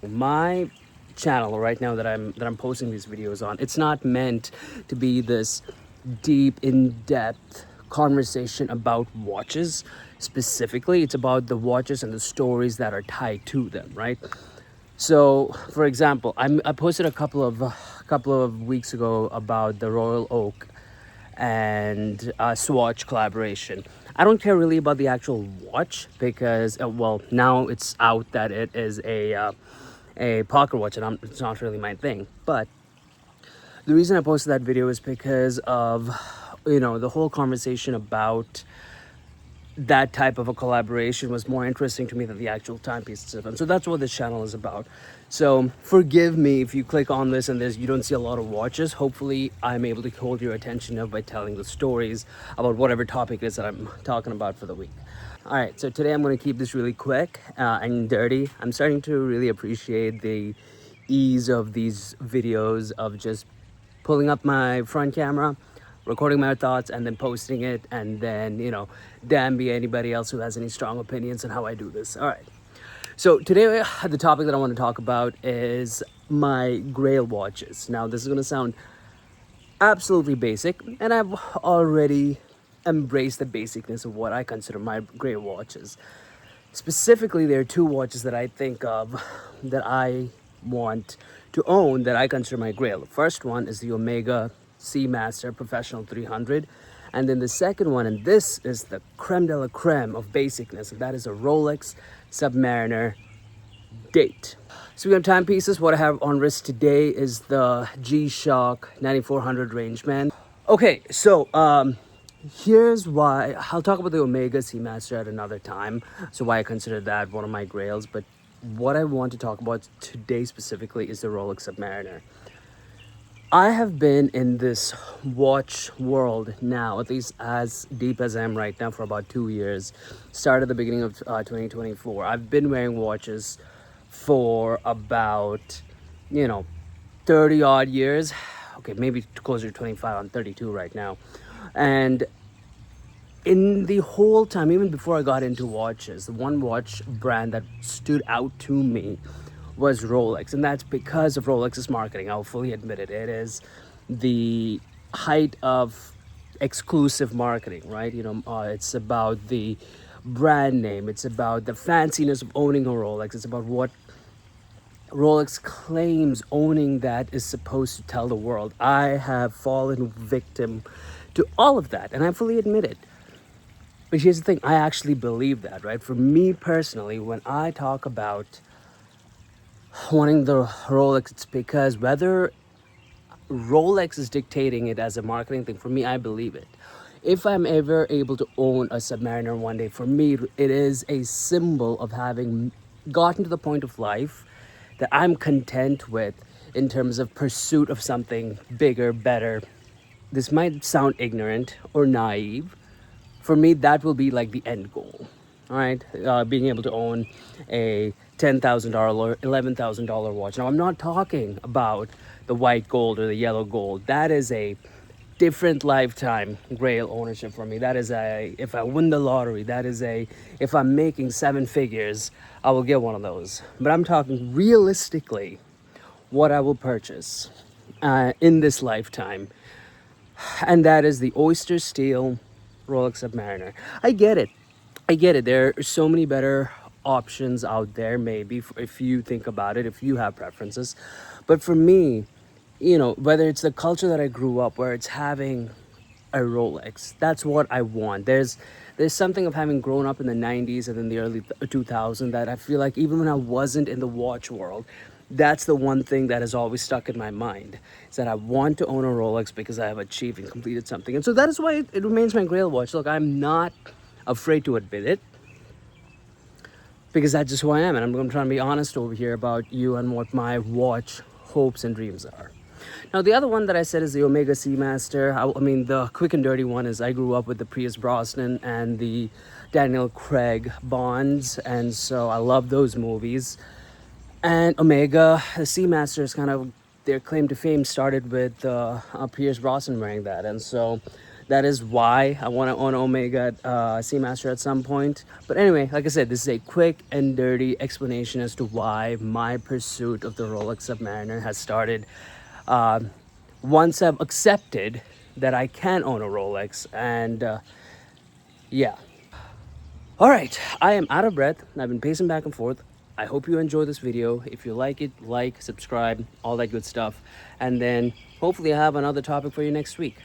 My channel right now that I'm posting these videos on, it's not meant to be this deep, in-depth conversation about watches specifically. It's about the watches and the stories that are tied to them, right? So, for example, I posted a couple of weeks ago about the Royal Oak and Swatch collaboration. I don't care really about the actual watch because, well, now it's out that it is a pocket watch, and it's not really my thing. But the reason I posted that video is because of, the whole conversation about that type of a collaboration was more interesting to me than the actual timepiece itself. And so that's what this channel is about. So forgive me if you click on this and you don't see a lot of watches. Hopefully I'm able to hold your attention up by telling the stories about whatever topic it is that I'm talking about for the week. All right, so today I'm going to keep this really quick and dirty. I'm starting to really appreciate the ease of these videos of just pulling up my front camera, recording my thoughts, and then posting it, and then, damn be anybody else who has any strong opinions on how I do this. All right. So today, the topic that I want to talk about is my Grail watches. Now, this is going to sound absolutely basic, and I've already embraced the basicness of what I consider my Grail watches. Specifically, there are two watches that I think of that I want to own that I consider my Grail. The first one is the Omega Seamaster Professional 300. And then the second one, and this is the creme de la creme of basicness, and that is a Rolex Submariner date. So we have timepieces. What I have on wrist today is the G-Shock 9400 Rangeman. Okay, so here's why. I'll talk about the Omega Seamaster at another time, so why I consider that one of my Grails. But what I want to talk about today specifically is the Rolex Submariner. I have been in this watch world now, at least as deep as I am right now, for about 2 years. Started at the beginning of 2024. I've been wearing watches for about, 30 odd years. Okay, maybe closer to 25. I'm 32 right now. And in the whole time, even before I got into watches, the one watch brand that stood out to me was Rolex, and that's because of Rolex's marketing. I'll fully admit it. It is the height of exclusive marketing, right? It's about the brand name. It's about the fanciness of owning a Rolex. It's about what Rolex claims owning that is supposed to tell the world. I have fallen victim to all of that, and I fully admit it. But here's the thing, I actually believe that, right? For me personally, when I talk about wanting the Rolex, it's because whether Rolex is dictating it as a marketing thing, for me, I believe it. If I'm ever able to own a Submariner one day, for me, it is a symbol of having gotten to the point of life that I'm content with in terms of pursuit of something bigger, better. This might sound ignorant or naive. For me, that will be like the end goal. All right, being able to own a $10,000 or $11,000 watch. Now, I'm not talking about the white gold or the yellow gold. That is a different lifetime Grail ownership for me. That is if I win the lottery, if I'm making 7 figures, I will get one of those. But I'm talking realistically what I will purchase in this lifetime. And that is the Oyster Steel Rolex Submariner. I get it. There are so many better options out there, maybe, if you think about it, if you have preferences. But for me, whether it's the culture that I grew up, where it's having a Rolex, that's what I want. There's something of having grown up in the 90s and in the early 2000s that I feel like even when I wasn't in the watch world, that's the one thing that has always stuck in my mind, is that I want to own a Rolex because I have achieved and completed something. And so that is why it remains my Grail watch. Look, I'm not afraid to admit it, because that's just who I am, and I'm trying to be honest over here about you and what my watch hopes and dreams are. Now, the other one that I said is the Omega Seamaster. I mean, the quick and dirty one is I grew up with the Pierce Brosnan and the Daniel Craig Bonds, and so I love those movies. And Omega, the Seamaster, is kind of their claim to fame started with Pierce Brosnan wearing that, and so That is why I want to own Omega Seamaster at some point. But anyway, like I said, this is a quick and dirty explanation as to why my pursuit of the Rolex Submariner has started. Once I've accepted that I can own a Rolex, and yeah. All right, I am out of breath. I've been pacing back and forth. I hope you enjoy this video. If you like it, like, subscribe, all that good stuff. And then hopefully I have another topic for you next week.